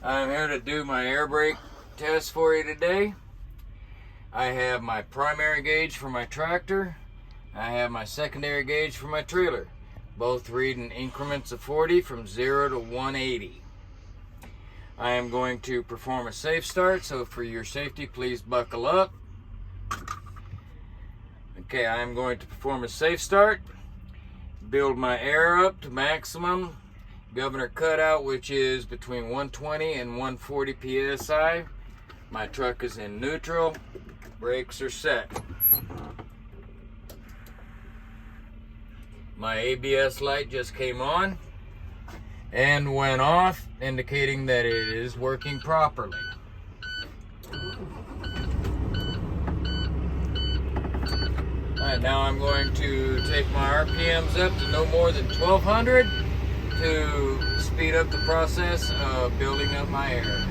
I'm here to do my air brake test for you today. I have my primary gauge for my tractor. I have my secondary gauge for my trailer. Both read in increments of 40 from 0 to 180. I am going to perform a safe start, so for your safety, please buckle up. Okay, I am going to perform a safe start, build my air up to maximum governor cutout, which is between 120 and 140 psi. My truck is in neutral, brakes are set. My ABS light just came on and went off, indicating that it is working properly. Alright, now I'm going to take my RPMs up to no more than 1200 to speed up the process of building up my air.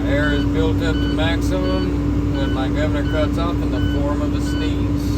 Air is built up to maximum when my governor cuts off in the form of a sneeze.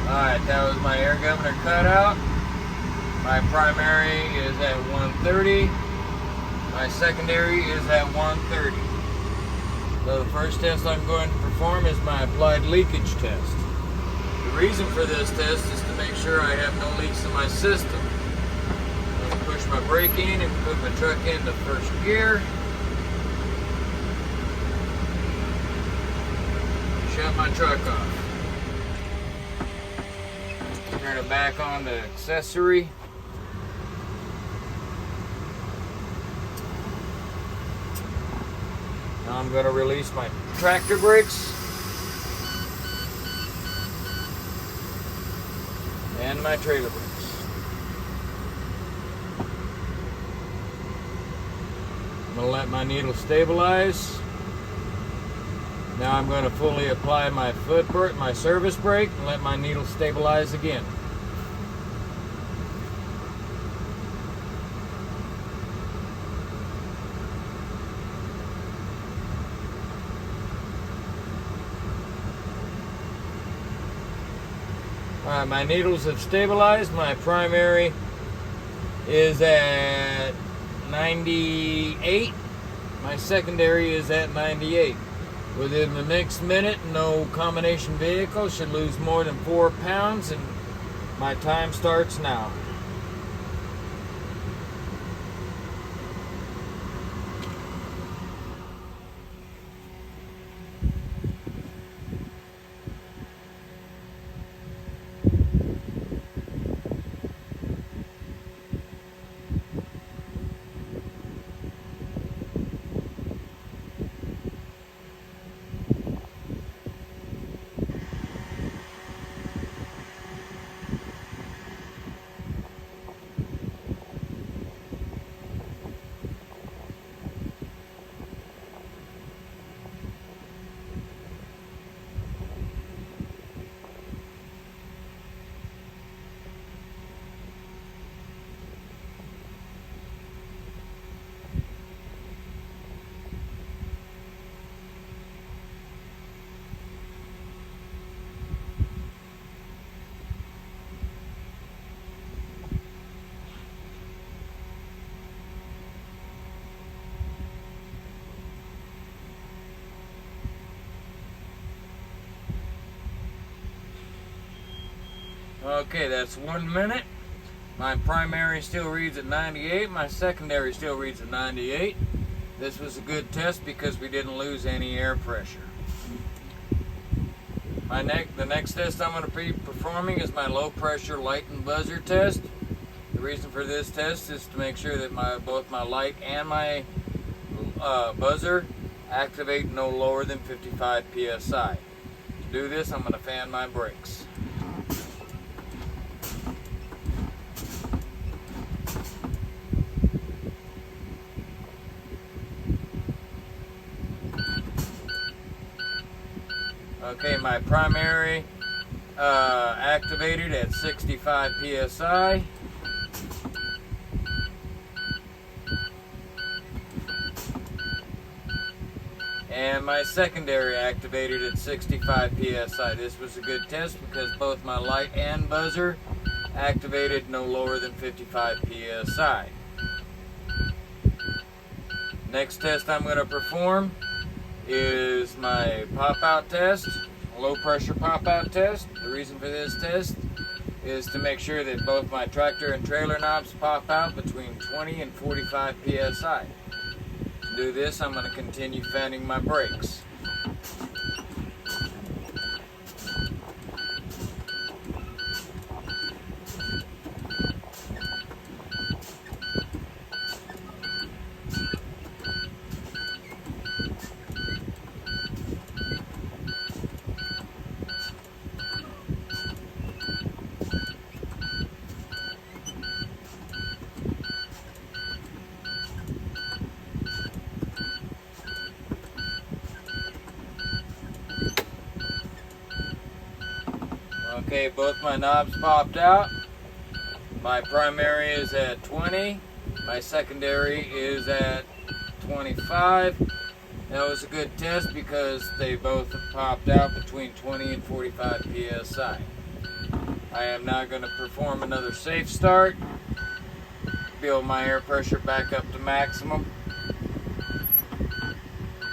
Alright, that was my air governor cutout. My primary is at 130. My secondary is at 130. So the first test I'm going to perform is my applied leakage test. The reason for this test is to make sure I have no leaks in my system. I'm going to push my brake in and put my truck into first gear. Shut my truck off. Turn it back on the accessory. Now I'm going to release my tractor brakes and my trailer brakes. I'm going to let my needle stabilize. Now I'm going to fully apply my my service brake and let my needle stabilize again. Alright, my needles have stabilized. My primary is at 98. My secondary is at 98. Within the next minute, no combination vehicle should lose more than 4 pounds, and my time starts now. Okay, that's 1 minute. My primary still reads at 98. My secondary still reads at 98. This was a good test because we didn't lose any air pressure. The next test I'm going to be performing is my low pressure light and buzzer test. The reason for this test is to make sure that both my light and my buzzer activate no lower than 55 psi. To do this, I'm going to fan my brakes. Okay, my primary activated at 65 psi. And my secondary activated at 65 psi. This was a good test because both my light and buzzer activated no lower than 55 psi. Next test I'm going to perform is my pop-out test, low pressure pop-out test. The reason for this test is to make sure that both my tractor and trailer knobs pop out between 20 and 45 psi. To do this, I'm going to continue fanning my brakes. Okay, both my knobs popped out. My primary is at 20. My secondary is at 25. That was a good test because they both popped out between 20 and 45 psi. I am now going to perform another safe start. Build my air pressure back up to maximum.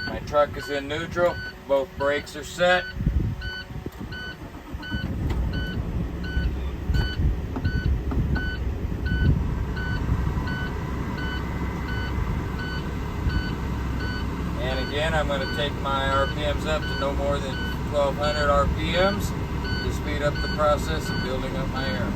My truck is in neutral. Both brakes are set. Again, I'm going to take my RPMs up to no more than 1200 RPMs to speed up the process of building up my air.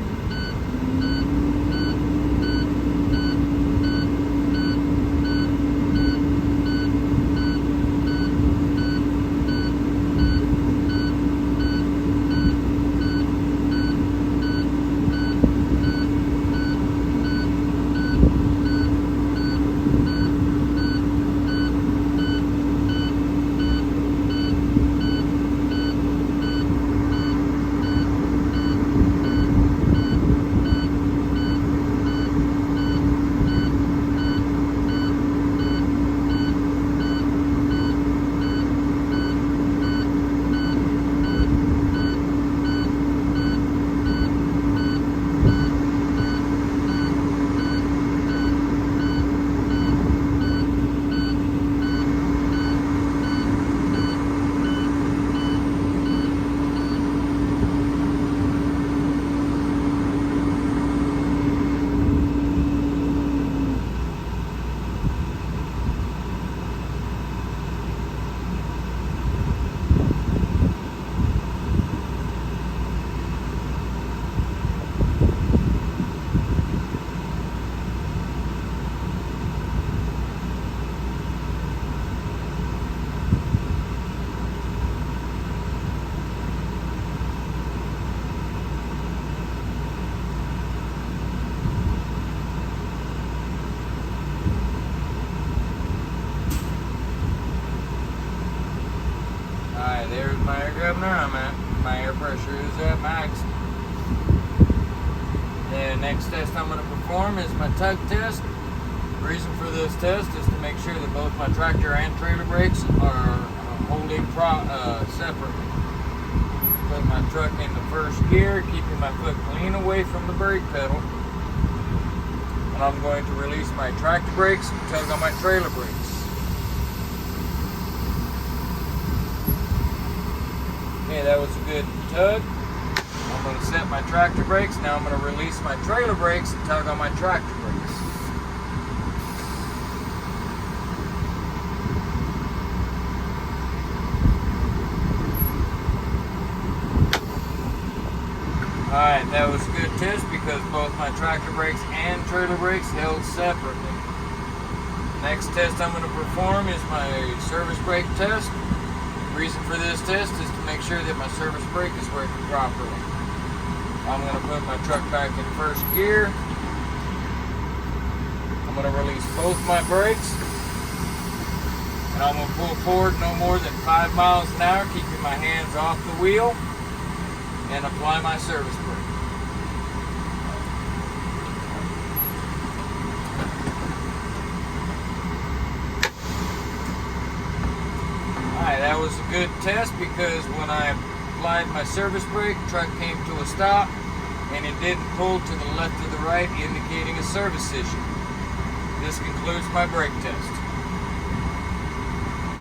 Alright, there's my air governor. My air pressure is at max. The next test I'm going to perform is my tug test. The reason for this test is to make sure that both my tractor and trailer brakes are holding separately. Put my truck in the first gear, keeping my foot clean away from the brake pedal. And I'm going to release my tractor brakes and tug on my trailer brakes. Okay, that was a good tug. I'm going to set my tractor brakes. Now I'm going to release my trailer brakes and tug on my tractor brakes. Alright, that was a good test because both my tractor brakes and trailer brakes held separately. Next test I'm going to perform is my service brake test. The reason for this test is to make sure that my service brake is working properly. I'm going to put my truck back in first gear. I'm going to release both my brakes. And I'm going to pull forward no more than 5 miles an hour, keeping my hands off the wheel, and apply my service brake. Alright, that was a good test because when I applied my service brake, the truck came to a stop and it didn't pull to the left or the right, indicating a service issue. This concludes my brake test.